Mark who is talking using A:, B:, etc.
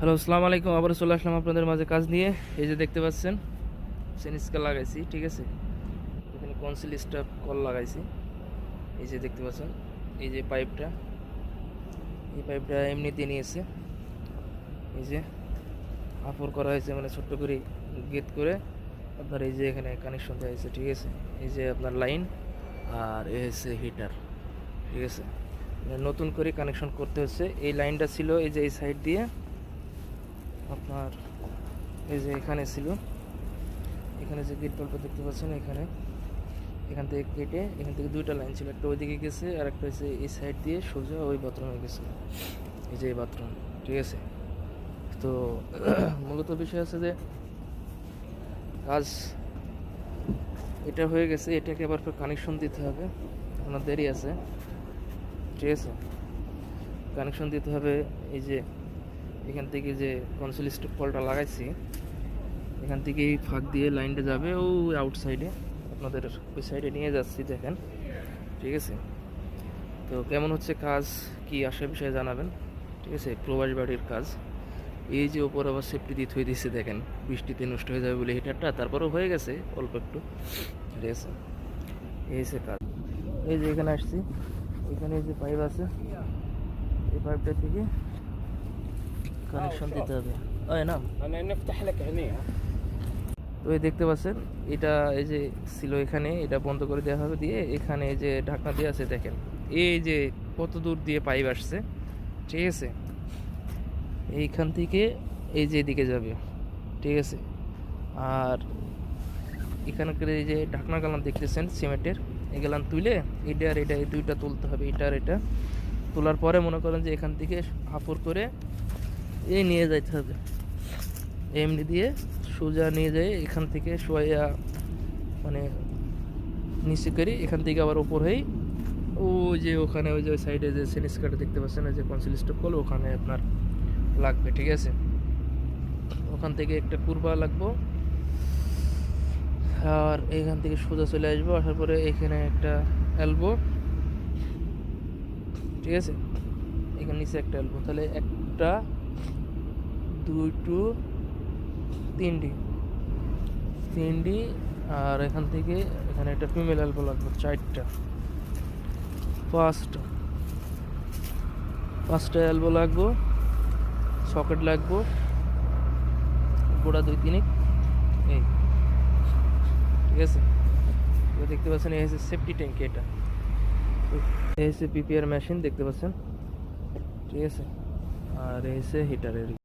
A: Hello, আসসালামু আলাইকুম। আবার চলে আসলাম আপনাদের মাঝে কাজ নিয়ে। এই যে দেখতে পাচ্ছেন সেনিস্কা লাগাইছি, ঠিক আছে। এখানে কনসিল স্টাফ কল লাগাইছি। এই যে দেখতে পাচ্ছেন, এই যে পাইপটা, এই পাইপটা এমনিতে নিয়েছে। এই যে আপর করা হয়েছে, মানে ছোট্ট করে গেট করে আপনার এই যে এখানে কানেকশন দেওয়া হয়েছে, ঠিক আছে। এই যে আপনার লাইন, আর এ হচ্ছে হিটার, ঠিক আছে। মানে নতুন করে কানেকশন করতে হচ্ছে। এই লাইনটা ছিল এই যে এই সাইড দিয়ে আপনার, এই যে এখানে ছিল, এখানে যে গেট বাল্বটা দেখতে পাচ্ছেন, এখান থেকে কেটে এখান থেকে দুইটা লাইন ছিল, একটা ওইদিকে গেছে আর একটা হচ্ছে এই সাইড দিয়ে সোজা ওই বাথরুমে গেছিলো। এই যে এই বাথরুম, ঠিক আছে। তো মূলত বিষয় আছে যে কাজ এটা হয়ে গেছে, এটাকে আবার কানেকশন দিতে হবে, আপনার দেরি আছে, ঠিক আছে। কানেকশন দিতে হবে। এই যে এখান থেকে যে কনসিল স্টপ কলটা লাগাইছি, এখান থেকেই ফাঁক দিয়ে লাইনটা যাবে ও আউটসাইডে, আপনাদের ওই সাইডে নিয়ে যাচ্ছি, দেখেন, ঠিক আছে। তো কেমন হচ্ছে কাজ, কি আসে বিষয়ে জানাবেন, ঠিক আছে। প্রবাস বাড়ির কাজ। এই যে ওপর আবার সেফটি দিয়ে থই দিচ্ছে, দেখেন বৃষ্টিতে নষ্ট হয়ে যাবে বলে হিটারটা, তারপরেও হয়ে গেছে অল্প একটু, ঠিক আছে। এই হচ্ছে কাজ। এই যে এখানে আসছি, এখানে যে পাইপ আছে, এই পাইপটা থেকে কানেকশন দিতে হবে। না, তো এই দেখতে পাচ্ছেন, এটা এই যে ছিল এখানে, এটা বন্ধ করে দেওয়া হবে, দিয়ে এখানে এই যে ঢাকনা দিয়ে আছে, দেখেন এই যে কত দূর দিয়ে পাইপ আসছে, ঠিক আছে। এইখান থেকে এই যে এদিকে যাবে, ঠিক আছে। আর এখানকার এই যে ঢাকনা গালান দেখতেছেন সিমেন্টের, এই গালান তুলে এটা আর এটা, এই দুইটা তুলতে হবে, এটা আর এটা তোলার পরে মনে করেন যে এখান থেকে হাফর করে এই নিয়ে যাইতে হবে, এমনি দিয়ে সোজা নিয়ে যায়, এখান থেকে সোয়া মানে নিচে করি, এখান থেকে আবার ওপর হয়ে ওই যে ওখানে ওই যে ওই সাইডে যে সেনিস কার্ড দেখতে পাচ্ছেন, ওই যে কনসিল স্টপ কল ওখানে আপনার লাগবে, ঠিক আছে। ওখান থেকে একটা কুরবা লাগবো, আর এখান থেকে সোজা চলে আসবো, আসার পরে এখানে একটা এলবো, ঠিক আছে। এখানে নিচে একটা এলবো, তাহলে একটা, দুটো, তিনটি, আর এখান থেকে এখানে একটা ফিমেল এলবো লাগবে, চারটা, পাঁচটা এলবো লাগবো, সকেট লাগবো, গোড়া দুই তিনিক, এই, ঠিক আছে। দেখতে পাচ্ছেন এই হচ্ছে সেফটি ট্যাঙ্ক, এটা এই হচ্ছে পিপিআর মেশিন দেখতে পাচ্ছেন, ঠিক আছে। আর এই হচ্ছে হিটারের